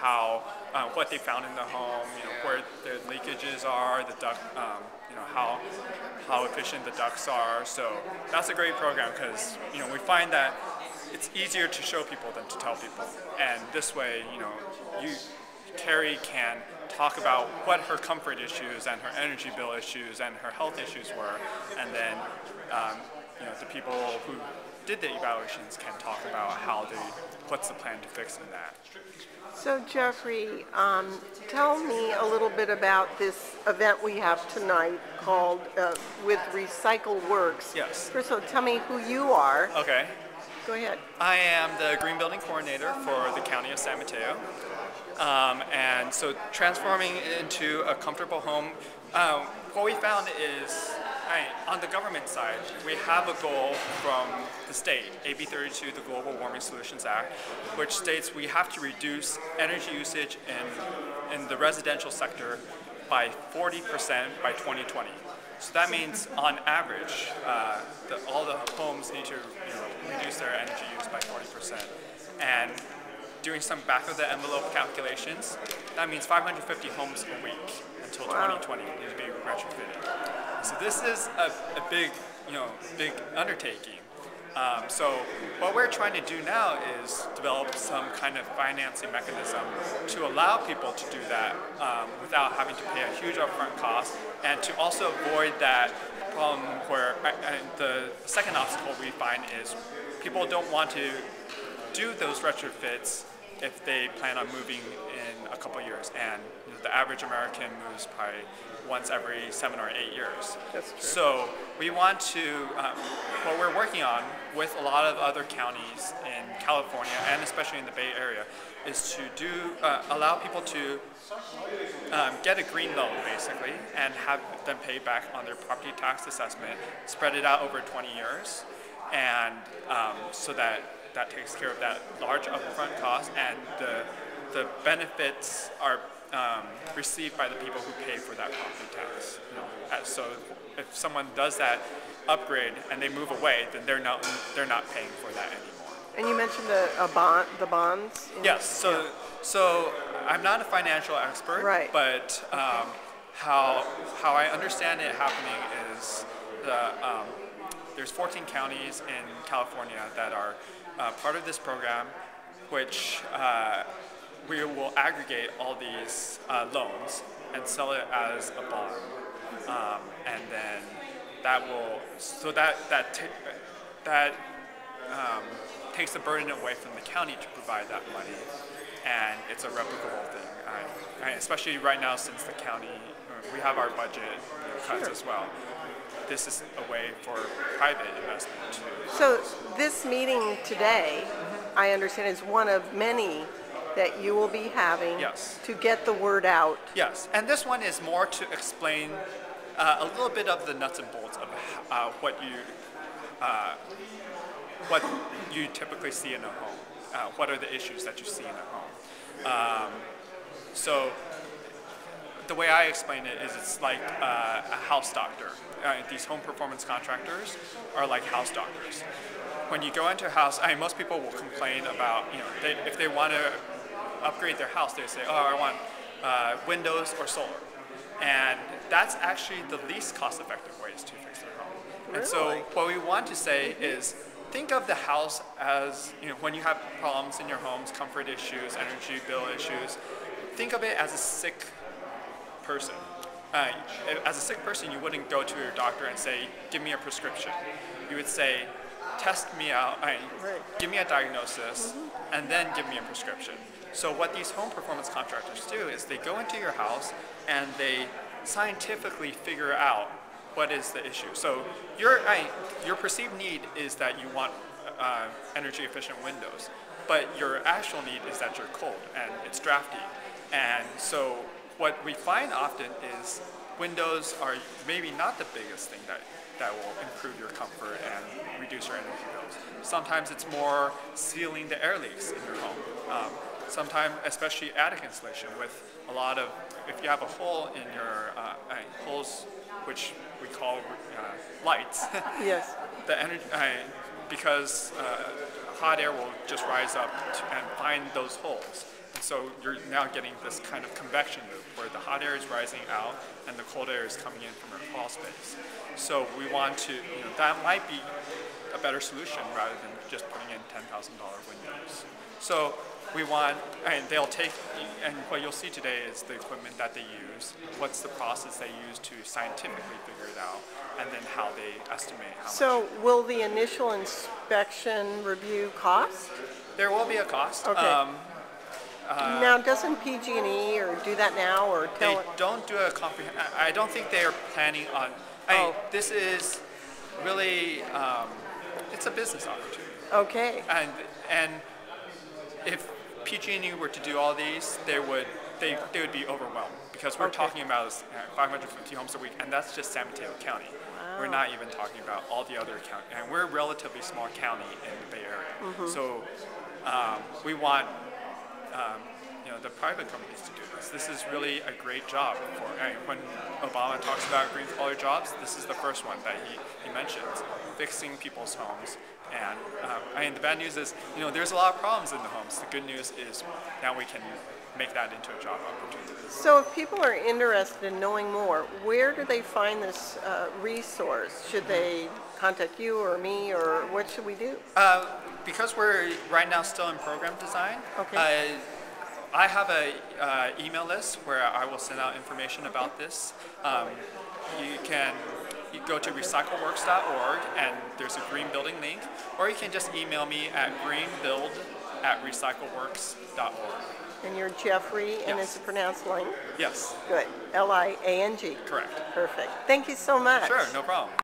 how what they found in the home, where the leakages are, the duct, how efficient the ducts are. So that's a great program because we find that it's easier to show people than to tell people, and this way, Carrie can talk about what her comfort issues and her energy bill issues and her health issues were, and then the people who did the evaluations can talk about what's the plan to fixing that. So Jeffrey, tell me a little bit about this event we have tonight called with RecycleWorks. Yes. First of all, tell me who you are. Okay. Go ahead. I am the Green Building Coordinator for the County of San Mateo. And so transforming into a comfortable home, what we found is on the government side, we have a goal from the state, AB 32, the Global Warming Solutions Act, which states we have to reduce energy usage in the residential sector by 40% by 2020. So that means, on average, all the homes need to reduce their energy use by 40%. And doing some back-of-the-envelope calculations, that means 550 homes a week until 2020 need to be retrofitted. So this is a big, big undertaking. So what we're trying to do now is develop some kind of financing mechanism to allow people to do that without having to pay a huge upfront cost, and to also avoid that problem where the second obstacle we find is people don't want to do those retrofits if they plan on moving in a couple years, and the average American moves probably once every 7 or 8 years. That's true. So we want to, what we're working on with a lot of other counties in California, and especially in the Bay Area, is to allow people to get a green loan, basically, and have them pay back on their property tax assessment, spread it out over 20 years, and so that takes care of that large upfront cost, and the benefits are received by the people who pay for that property tax. So if someone does that upgrade and they move away, then they're not paying for that anymore. And you mentioned the bonds. Yes. So I'm not a financial expert, right, but how I understand it happening is there's 14 counties in California that are part of this program, which we will aggregate all these loans and sell it as a bond, and then that takes the burden away from the county to provide that money, and it's a replicable thing. Especially right now, since the county, we have our budget cuts as well. This is a way for private investment too. So this meeting today, I understand, is one of many that you will be having, yes, to get the word out. Yes, and this one is more to explain a little bit of the nuts and bolts of what you typically see in a home. What are the issues that you see in a home? So the way I explain it is it's like a house doctor. These home performance contractors are like house doctors. When you go into a house, most people will complain about, if they want to upgrade their house, they say, oh, I want windows or solar. And that's actually the least cost-effective ways to fix their home. Really? And so what we want to say is, think of the house as, when you have problems in your homes, comfort issues, energy bill issues, think of it as a sick person. As a sick person, you wouldn't go to your doctor and say, give me a prescription. You would say, test me out, give me a diagnosis, and then give me a prescription. So what these home performance contractors do is they go into your house and they scientifically figure out what is the issue. So your perceived need is that you want energy efficient windows, but your actual need is that you're cold and it's drafty. And so what we find often is windows are maybe not the biggest thing that will improve your comfort and reduce your energy bills. Sometimes it's more sealing the air leaks in your home. Sometimes, especially attic insulation, with a lot of, if you have a hole in your holes, which we call lights, yes, the energy, because hot air will just rise up and find those holes. And so you're now getting this kind of convection loop where the hot air is rising out and the cold air is coming in from your crawl space. So we want to, that might be a better solution rather than just putting in $10,000 windows. So we want, and they'll take, and what you'll see today is the equipment that they use, what's the process they use to scientifically figure it out, and then how they estimate how much. So will the initial inspection review cost? There will be a cost. Okay. Now, doesn't PG&E or do that now, or tell They it? don't do a I don't think they are planning on. This is really, it's a business opportunity. Okay. And if PG&E were to do all these, they would be overwhelmed because we're talking about 550 homes a week, and that's just San Mateo County. Wow. We're not even talking about all the other counties, and we're a relatively small county in the Bay Area. So we want the private companies to do this. This is really a great job for. When Obama talks about green collar jobs, this is the first one that he mentions, fixing people's homes. And the bad news is, there's a lot of problems in the homes. The good news is now we can make that into a job opportunity. So if people are interested in knowing more, where do they find this resource? Should they contact you or me, or what should we do? Because we're right now still in program design, Okay. I have a email list where I will send out information about this. You go to RecycleWorks.org and there's a green building link, or you can just email me at greenbuild@RecycleWorks.org. And you're Jeffrey, and Yes. it's pronounced Lang? Yes. Good. L-I-A-N-G. Correct. Perfect. Thank you so much. Sure, no problem.